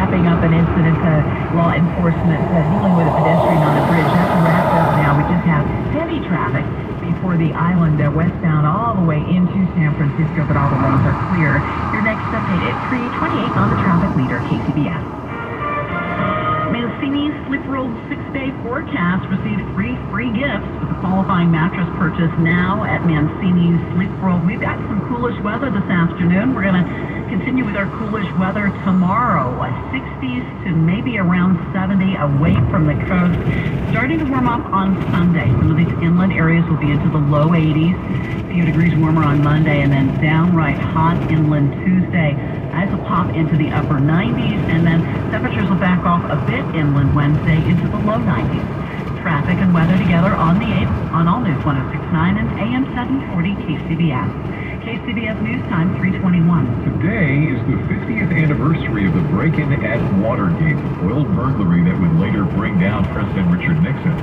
wrapping up an incident, law enforcement dealing with a pedestrian on a bridge. That's wrapped up now. We just have heavy traffic before the island westbound all the way into San Francisco, but all the lanes are clear. Your next update at 3:28 on the traffic leader, KCBS. Mancini's Slip-Rolled 6-day forecast received free gifts with a qualifying mattress purchase now at Mancini's Slip-Rolled. We've got some coolish weather this afternoon. We're going to continue with our coolish weather tomorrow. 60s to maybe around 70 away from the coast. Starting to warm up on Sunday. Some of these inland areas will be into the low 80s. A few degrees warmer on Monday, and then downright hot inland Tuesday. Highs will pop into the upper 90s, and then temperatures will back off a bit inland Wednesday into the low 90s. Traffic and weather together on the 8th on All News 106.9 and AM 740 KCBS. KCBS News Time 3:21. Today is the 50th anniversary of the break-in at Watergate, the foiled burglary that would later bring down President Richard Nixon.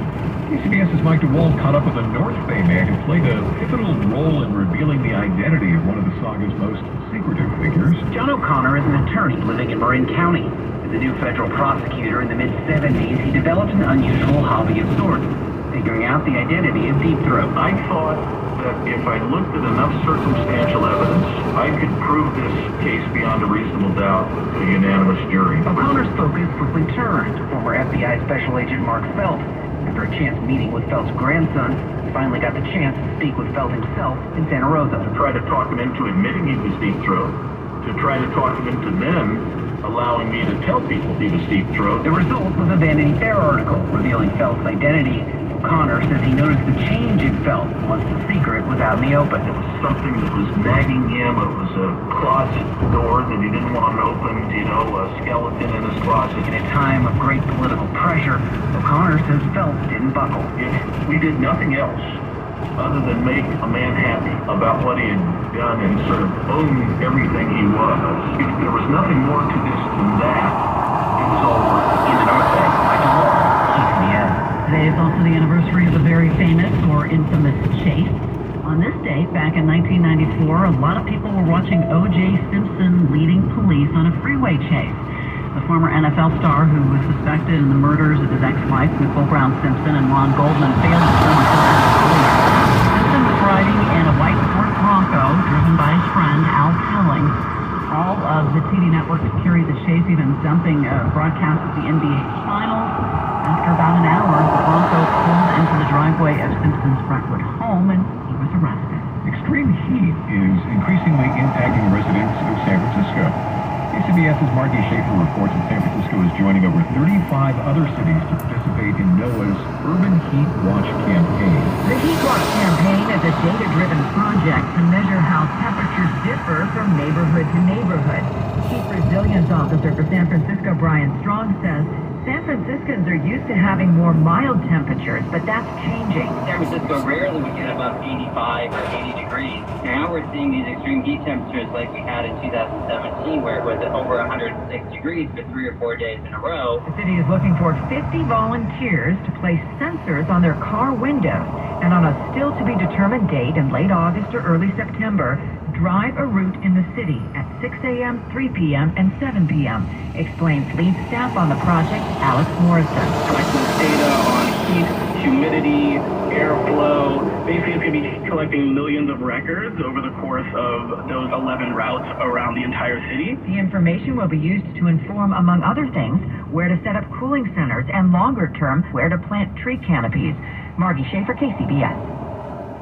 KCBS's Mike DeWald caught up with a North Bay man who played a pivotal role in revealing the identity of one of the saga's most secretive figures. John O'Connor is an attorney living in Marin County. As a new federal prosecutor in the mid-70s, he developed an unusual hobby of sorts, figuring out the identity of Deep Throat. I thought that if I looked at enough circumstantial evidence, I could prove this case beyond a reasonable doubt to a unanimous jury. O'Connor's focus quickly turned to former FBI Special Agent Mark Felt. After a chance meeting with Felt's grandson, he finally got the chance to speak with Felt himself in Santa Rosa. To try to talk him into admitting he was Deep Throat, to try to talk him into then allowing me to tell people he was Deep Throat. The result was a Vanity Fair article revealing Felt's identity. O'Connor says he noticed the change in Felt once the secret was out in the open. It was something that was nagging him. It was a closet door that he didn't want opened, a skeleton in his closet. In a time of great political pressure, O'Connor says Felt didn't buckle. If we did nothing else other than make a man happy about what he had done and sort of own everything he was, if there was nothing more to this than that, it was all worth it. In the North Bay, Michael Moore, KCBS. Today is also the anniversary of the very famous or infamous chase. On this date, back in 1994, a lot of people were watching O.J. Simpson leading police on a freeway chase. The former NFL star who was suspected in the murders of his ex-wife, Nicole Brown Simpson, and Ron Goldman failed to show himself at the police. Simpson was riding in a white Ford Bronco driven by his friend, Al Kelling. All of the TV networks carried the chase, even dumping broadcast of the NBA Finals. After about an hour, the Bronco pulled into the driveway of Simpson's Brentwood home, and he was arrested. Extreme heat is increasingly impacting residents of San Francisco. KCBS's Margie Schaefer reports that San Francisco is joining over 35 other cities to participate in NOAA's Urban Heat Watch campaign. The Heat Watch campaign is a data-driven project to measure how temperatures differ from neighborhood to neighborhood. Chief Resilience Officer for San Francisco, Brian Strong, says San Franciscans are used to having more mild temperatures, but that's changing. San Francisco rarely would get above 85 or 80 degrees. Now we're seeing these extreme heat temperatures like we had in 2017, where it was over 106 degrees for 3 or 4 days in a row. The city is looking for 50 volunteers to place sensors on their car windows, and on a still-to-be-determined date in late August or early September, drive a route in the city at 6 a.m., 3 p.m., and 7 p.m., explains lead staff on the project, Alex Morrison. Collecting data on heat, humidity, airflow. Basically, it's going to be collecting millions of records over the course of those 11 routes around the entire city. The information will be used to inform, among other things, where to set up cooling centers and, longer term, where to plant tree canopies. Margie Schaefer, KCBS.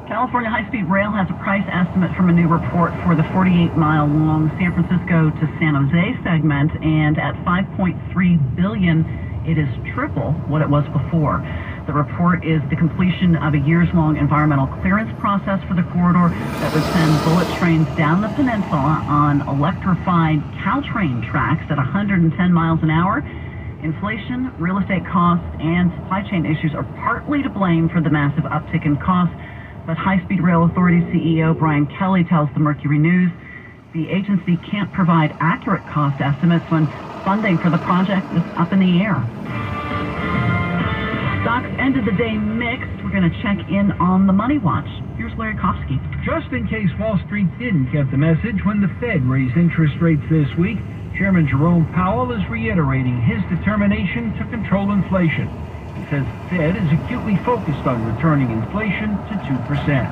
California High-Speed Rail has a price estimate from a new report for the 48-mile-long San Francisco to San Jose segment, and at $5.3 billion, it is triple what it was before. The report is the completion of a years-long environmental clearance process for the corridor that would send bullet trains down the peninsula on electrified Caltrain tracks at 110 miles an hour. Inflation, real estate costs, and supply chain issues are partly to blame for the massive uptick in costs. But High-Speed Rail Authority CEO Brian Kelly tells the Mercury News the agency can't provide accurate cost estimates when funding for the project is up in the air. Stocks ended the day mixed. We're going to check in on the Money Watch. Here's Larry Kofsky. Just in case Wall Street didn't get the message, when the Fed raised interest rates this week, Chairman Jerome Powell is reiterating his determination to control inflation. He says the Fed is acutely focused on returning inflation to 2%.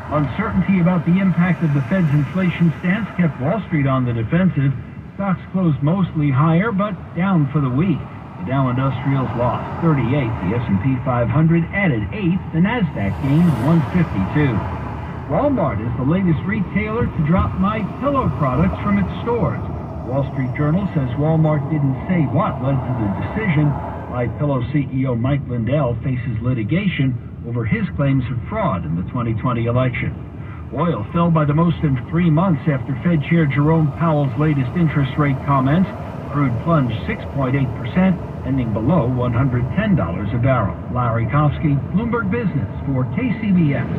Uncertainty about the impact of the Fed's inflation stance kept Wall Street on the defensive. Stocks closed mostly higher, but down for the week. The Dow Industrials lost 38, the S&P 500 added 8, the Nasdaq gained 152. Walmart is the latest retailer to drop MyPillow products from its stores. Wall Street Journal says Walmart didn't say what led to the decision. MyPillow CEO Mike Lindell faces litigation over his claims of fraud in the 2020 election. Oil fell by the most in 3 months after Fed Chair Jerome Powell's latest interest rate comments. Crude plunged 6.8%, ending below $110 a barrel. Larry Kofsky, Bloomberg Business for KCBS.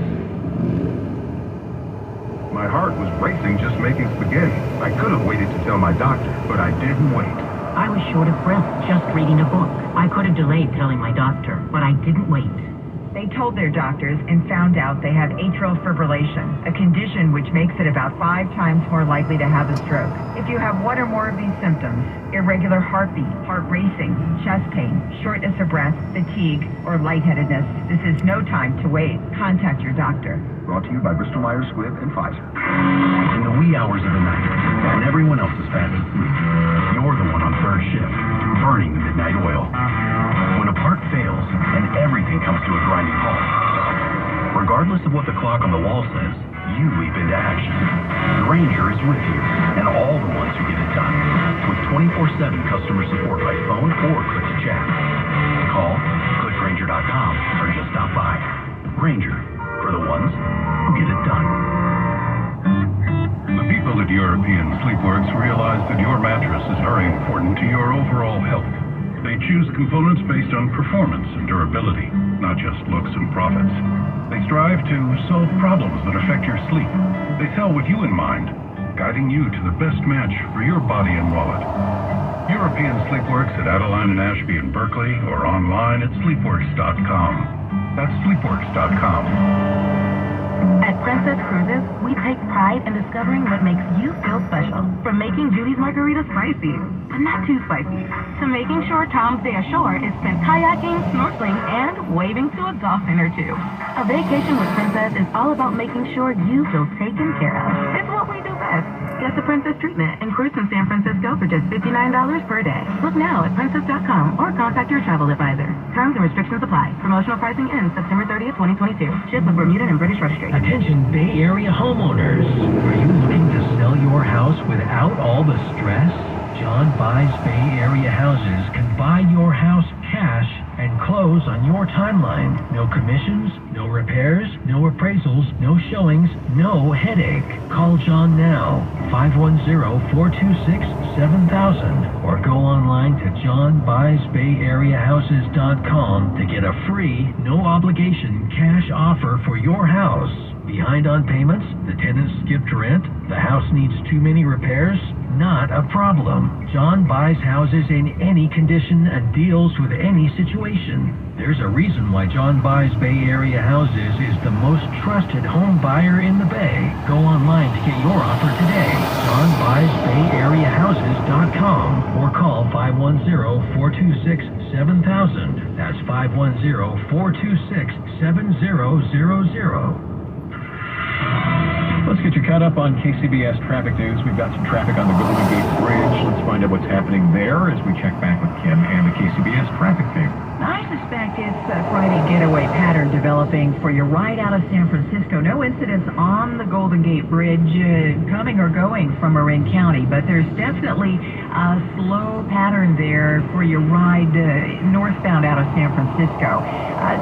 My heart was racing just making spaghetti. I could have waited to tell my doctor, but I didn't wait. I was short of breath just reading a book. I could have delayed telling my doctor, but I didn't wait. They told their doctors and found out they have atrial fibrillation, a condition which makes it about 5 times more likely to have a stroke. If you have one or more of these symptoms, irregular heartbeat, heart racing, chest pain, shortness of breath, fatigue, or lightheadedness, this is no time to wait. Contact your doctor. Brought to you by Bristol Myers Squibb and Pfizer. In the wee hours of the night, when everyone else is fast asleep, you're the one on third shift, burning the midnight oil. When a part fails and everything comes to a grinding halt, regardless of what the clock on the wall says, you leap into action. Grainger is with you and all the ones who get it done, with 24/7 customer support by phone or click to chat. Call, click Grainger.com, or just stop by. Grainger, for the ones who get it done. The people at European Sleepworks realize that your mattress is very important to your overall health. They choose components based on performance and durability, not just looks and profits. They strive to solve problems that affect your sleep. They sell with you in mind, guiding you to the best match for your body and wallet. European Sleepworks at Adeline and Ashby in Berkeley, or online at sleepworks.com. That's sleepworks.com. At Princess Cruises, we take pride in discovering what makes you feel special. From making Judy's margarita spicy, but not too spicy, to making sure Tom's day ashore is spent kayaking, snorkeling, and waving to a dolphin or two. A vacation with Princess is all about making sure you feel taken care of. It's what we do best. Get the Princess treatment and cruise from San Francisco for just $59 per day. Look now at princess.com or contact your travel advisor. Terms and restrictions apply. Promotional pricing ends September 30th, 2022. Shipped with Bermuda and British registration. Attention Bay Area homeowners. Are you looking to sell your house without all the stress? John Buys Bay Area Houses can buy your house cash and close on your timeline. No commissions, no repairs, no appraisals, no showings, no headache. Call John now, 510-426-7000, or go online to johnbuysbayareahouses.com to get a free, no obligation cash offer for your house. Behind on payments? The tenants skipped rent? The house needs too many repairs? Not a problem. John buys houses in any condition and deals with any situation. There's a reason why John Buys Bay Area Houses is the most trusted home buyer in the Bay. Go online to get your offer today. johnbuysbayareahouses.com or call 510-426-7000. That's 510-426-7000. Let's get you caught up on KCBS traffic news. We've got some traffic on the Golden Gate Bridge. Let's find out what's happening there as we check back with Kim and the KCBS traffic team. I suspect it's a Friday getaway pattern developing for your ride out of San Francisco. No incidents on the Golden Gate Bridge coming or going from Marin County, but there's definitely a slow pattern there for your ride northbound out of San Francisco.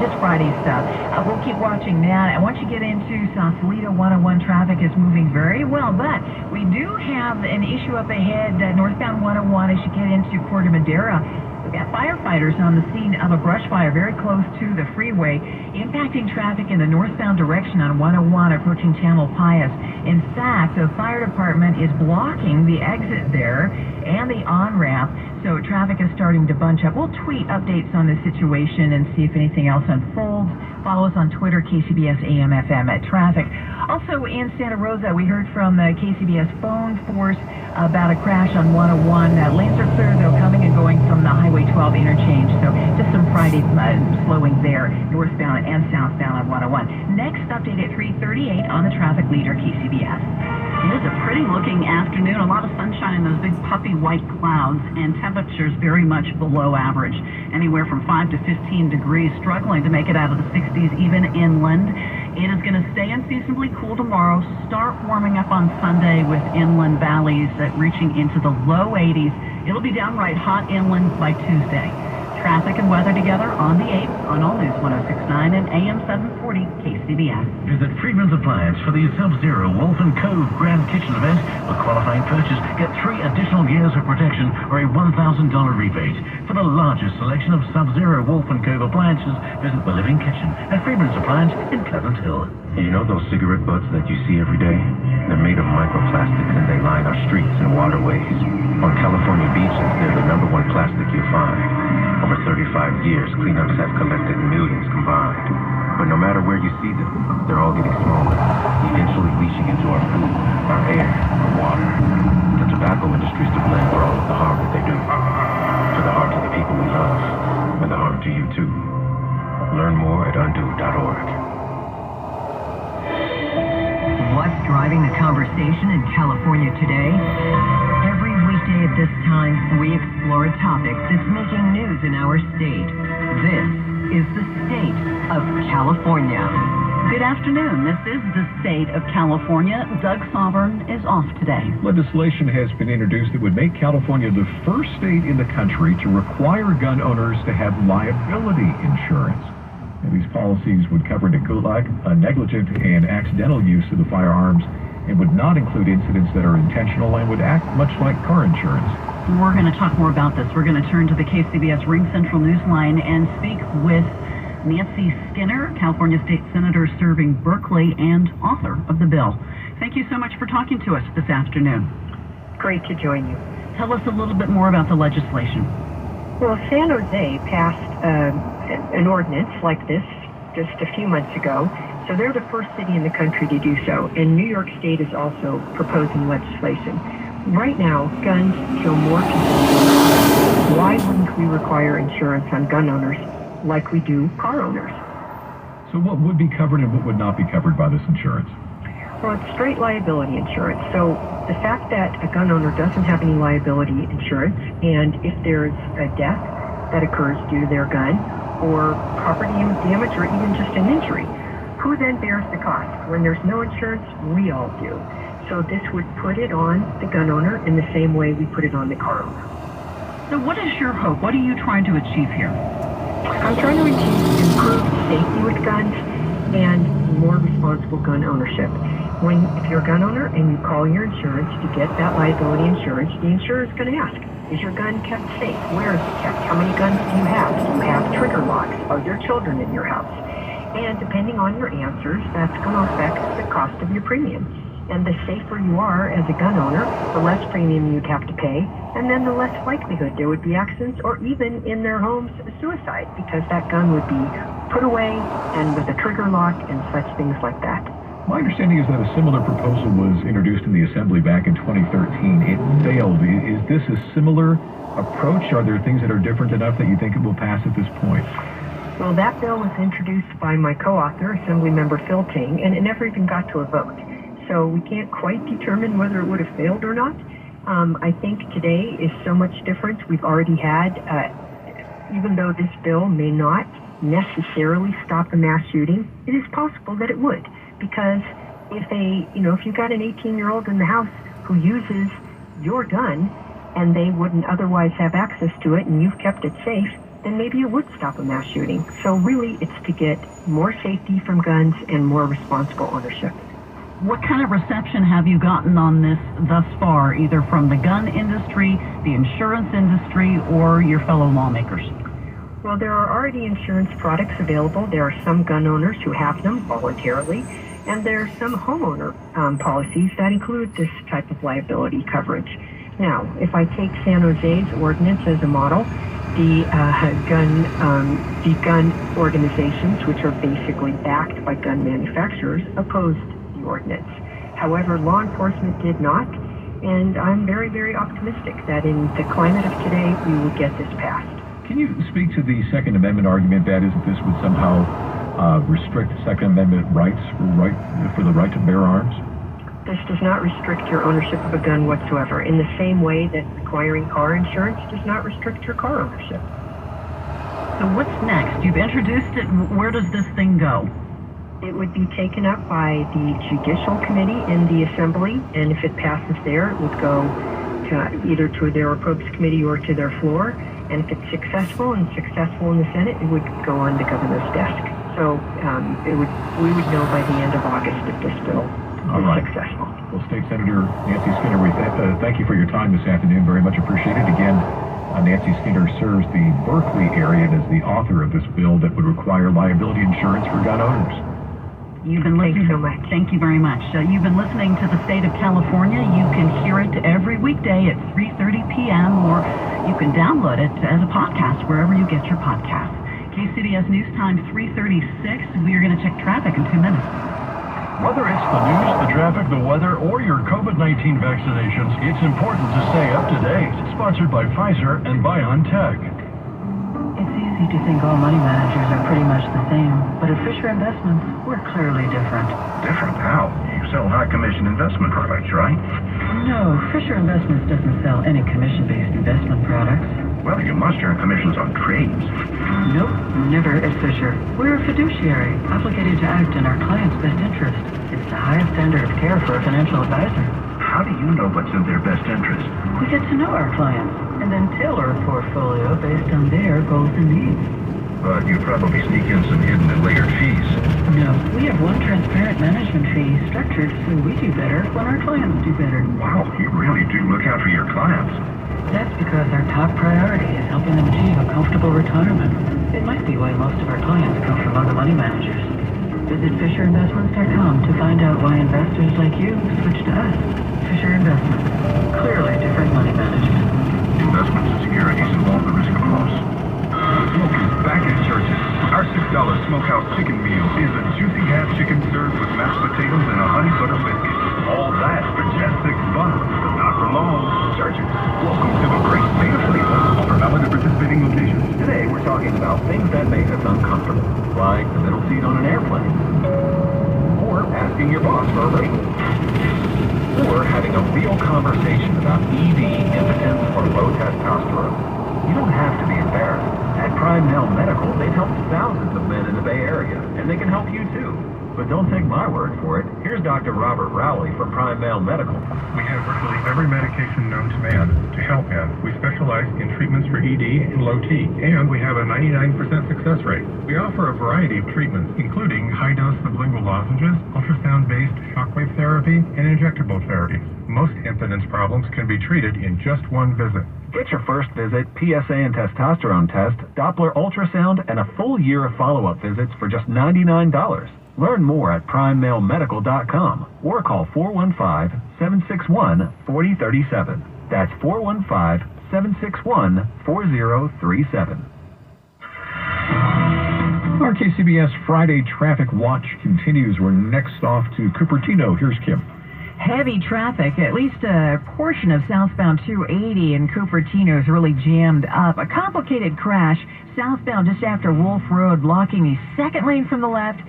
Just Friday stuff. We'll keep watching that. And once you get into Sausalito, 101 traffic is moving very well, but we do have an issue up ahead, northbound 101 as you get into Corte Madera. We've got firefighters on the scene of a brush fire very close to the freeway, impacting traffic in the northbound direction on 101 approaching Channel Pius. In fact, the fire department is blocking the exit there and the on-ramp, so traffic is starting to bunch up. We'll tweet updates on the situation and see if anything else unfolds. Follow us on Twitter, KCBS AM/FM at traffic. Also in Santa Rosa, we heard from the KCBS phone force about a crash on 101. Lanes are clear, though, coming and going from the Highway 12 interchange. So just some Friday slowing there, northbound and southbound on 101. Next update at 3:38 on the traffic leader, KCBS. It is a pretty looking afternoon, a lot of sunshine and those big puffy white clouds, and temperatures very much below average, anywhere from 5 to 15 degrees, struggling to make it out of the 60s even inland. It is going to stay unseasonably cool tomorrow, start warming up on Sunday with inland valleys reaching into the low 80s. It'll be downright hot inland by Tuesday. Traffic and weather together on the 8th on All News 106.9 and AM 740 KCBS. Visit Friedman's Appliance for the Sub-Zero Wolf & Cove Grand Kitchen event. A qualifying purchase, get 3 additional years of protection or a $1,000 rebate. For the largest selection of Sub-Zero Wolf & Cove appliances, visit The Living Kitchen at Friedman's Appliance in Pleasant Hill. You know those cigarette butts that you see every day? They're made of microplastics and they line our streets and waterways. On California beaches, they're the #1 plastic you'll find. Over 35 years, cleanups have collected millions combined. But no matter where you see them, they're all getting smaller, eventually leaching into our food, our air, our water. The tobacco industry's to blame for all of the harm that they do. For the harm to the people we love, and the harm to you too. Learn more at undo.org. What's driving the conversation in California today? Every weekday at this time, we explore a topic that's making news in our state. This is the state of California. Good afternoon. This is the state of California. Doug Sovern is off today. Legislation has been introduced that would make California the first state in the country to require gun owners to have liability insurance. And these policies would cover negligent and accidental use of the firearms and would not include incidents that are intentional and would act much like car insurance. We're going to talk more about this. We're going to turn to the KCBS Ring Central Newsline and speak with Nancy Skinner, California State Senator serving Berkeley and author of the bill. Thank you so much for talking to us this afternoon. Great to join you. Tell us a little bit more about the legislation. Well, San Jose passed an ordinance like this just a few months ago, so they're the first city in the country to do so. And New York State is also proposing legislation. Right now, guns kill more people. Why wouldn't we require insurance on gun owners like we do car owners? So what would be covered and what would not be covered by this insurance? Well, it's straight liability insurance. So the fact that a gun owner doesn't have any liability insurance, and if there's a death that occurs due to their gun, or property damage, or even just an injury, who then bears the cost? When there's no insurance, we all do. So this would put it on the gun owner in the same way we put it on the car owner. So what is your hope? What are you trying to achieve here? I'm trying to achieve improved safety with guns and more responsible gun ownership. If you're a gun owner and you call your insurance to get that liability insurance, the insurer is going to ask, is your gun kept safe? Where is it kept? How many guns do you have? Do you have trigger locks? Are there children in your house? And depending on your answers, that's going to affect the cost of your premium. And the safer you are as a gun owner, the less premium you'd have to pay, and then the less likelihood there would be accidents or even in their homes suicide, because that gun would be put away and with a trigger lock and such things like that. My understanding is that a similar proposal was introduced in the Assembly back in 2013. It failed. Is this a similar approach? Are there things that are different enough that you think it will pass at this point? Well, that bill was introduced by my co-author, Assemblymember Phil Ting, and it never even got to a vote. So we can't quite determine whether it would have failed or not. I think today is so much different. We've already had, even though this bill may not necessarily stop a mass shooting, it is possible that it would. Because if you've got an 18-year-old in the house who uses your gun and they wouldn't otherwise have access to it and you've kept it safe, then maybe it would stop a mass shooting. So really, it's to get more safety from guns and more responsible ownership. What kind of reception have you gotten on this thus far, either from the gun industry, the insurance industry, or your fellow lawmakers? Well, there are already insurance products available. There are some gun owners who have them voluntarily, and there are some homeowner policies that include this type of liability coverage. Now, if I take San Jose's ordinance as a model, the gun organizations, which are basically backed by gun manufacturers, opposed the ordinance. However, law enforcement did not, and I'm very, very optimistic that in the climate of today, we will get this passed. Can you speak to the Second Amendment argument, that is, that this would somehow restrict Second Amendment rights for the right to bear arms? This does not restrict your ownership of a gun whatsoever, in the same way that requiring car insurance does not restrict your car ownership. So what's next? You've introduced it. Where does this thing go? It would be taken up by the Judicial Committee in the Assembly, and if it passes there, it would go to either to their Appropriates Committee or to their floor. And if it's successful in the Senate, it would go on the governor's desk. So we would know by the end of August if this bill is successful. Well, State Senator Nancy Skinner, we thank you for your time this afternoon. Very much appreciated. Again, Nancy Skinner serves the Berkeley area and is the author of this bill that would require liability insurance for gun owners. You've been listening. Thank you so much. Thank you very much. You've been listening to the State of California. You can hear it every weekday at 3:30 p.m. or you can download it as a podcast wherever you get your podcasts. KCBS News Time 3:36. We are going to check traffic in 2 minutes. Whether it's the news, the traffic, the weather, or your COVID-19 vaccinations, it's important to stay up to date. Sponsored by Pfizer and BioNTech. It's easy to think all money managers are pretty much the same, but at Fisher Investments, we're clearly different. Different? How? You sell high-commission investment products, right? No, Fisher Investments doesn't sell any commission-based investment products. Well, you must earn commissions on trades. Nope, never at Fisher. We're a fiduciary, obligated to act in our client's best interest. It's the highest standard of care for a financial advisor. How do you know what's in their best interest? We get to know our clients, and then tailor a portfolio based on their goals and needs. But you probably sneak in some hidden and layered fees. No, we have one transparent management fee structured so we do better when our clients do better. Wow, you really do look out for your clients. That's because our top priority is helping them achieve a comfortable retirement. It might be why most of our clients come from other money managers. Visit FisherInvestments.com to find out why investors like you switch to us. Fisher Investments. Clearly different money management. Investments and securities involve the risk of loss. Smoke is back in churches. Our $6 smokehouse chicken meal is a juicy half chicken served with mashed potatoes and a honey butter biscuit. All that for just $6, but not for long. Churches, welcome to the great state of flavor. Offer valid at participating locations. Today, we're talking about things that make us uncomfortable, like the middle seat on an airplane, or asking your boss for a raise, or having a real conversation about ED, impotence, or low testosterone. You don't have to be embarrassed. At Prime Male Medical, they've helped thousands of men in the Bay Area, and they can help you too. But don't take my word for it. Here's Dr. Robert Rowley from Prime Male Medical. We have virtually every medication known to man to help men. We specialize in treatments for ED and low T, and we have a 99% success rate. We offer a variety of treatments, including high-dose sublingual lozenges, ultrasound-based shockwave therapy, and injectable therapies. Most impotence problems can be treated in just one visit. Get your first visit, PSA and testosterone test, Doppler ultrasound, and a full year of follow-up visits for just $99. Learn more at PrimeMaleMedical.com or call 415-761-4037. That's 415-761-4037. Our KCBS Friday Traffic Watch continues. We're next off to Cupertino. Here's Kim. Heavy traffic, at least a portion of southbound 280 in Cupertino is really jammed up. A complicated crash southbound just after Wolf Road, blocking the second lane from the left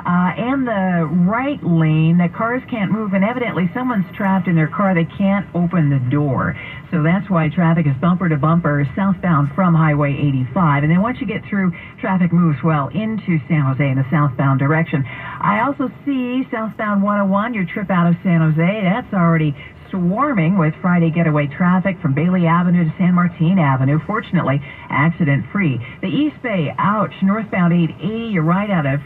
and the right lane. The cars can't move, and evidently someone's trapped in their car. They can't open the door. So that's why traffic is bumper to bumper southbound from Highway 85. And then once you get through, traffic moves well into San Jose in the southbound direction. I also see southbound 101, your trip out of San Jose, that's already swarming with Friday getaway traffic from Bailey Avenue to San Martin Avenue. Fortunately, accident-free. The East Bay, ouch, northbound 880, you're right out of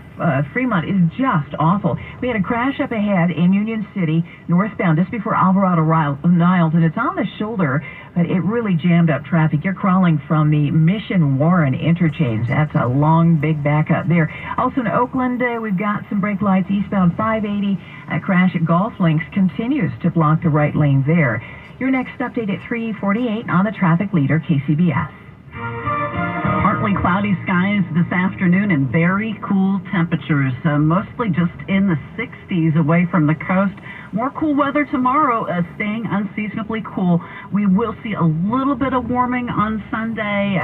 Fremont, is just awful. We had a crash up ahead in Union City, northbound, just before Alvarado Niles, and it's on the shoulder, but it really jammed up traffic. You're crawling from the Mission Warren interchange. That's a long, big backup there. Also in Oakland, we've got some brake lights eastbound 580. A crash at Golf Links continues to block the right lane there. Your next update at 3:48 on the traffic leader, KCBS. Partly cloudy skies this afternoon and very cool temperatures, mostly just in the 60s away from the coast. More cool weather tomorrow, staying unseasonably cool. We will see a little bit of warming on Sunday.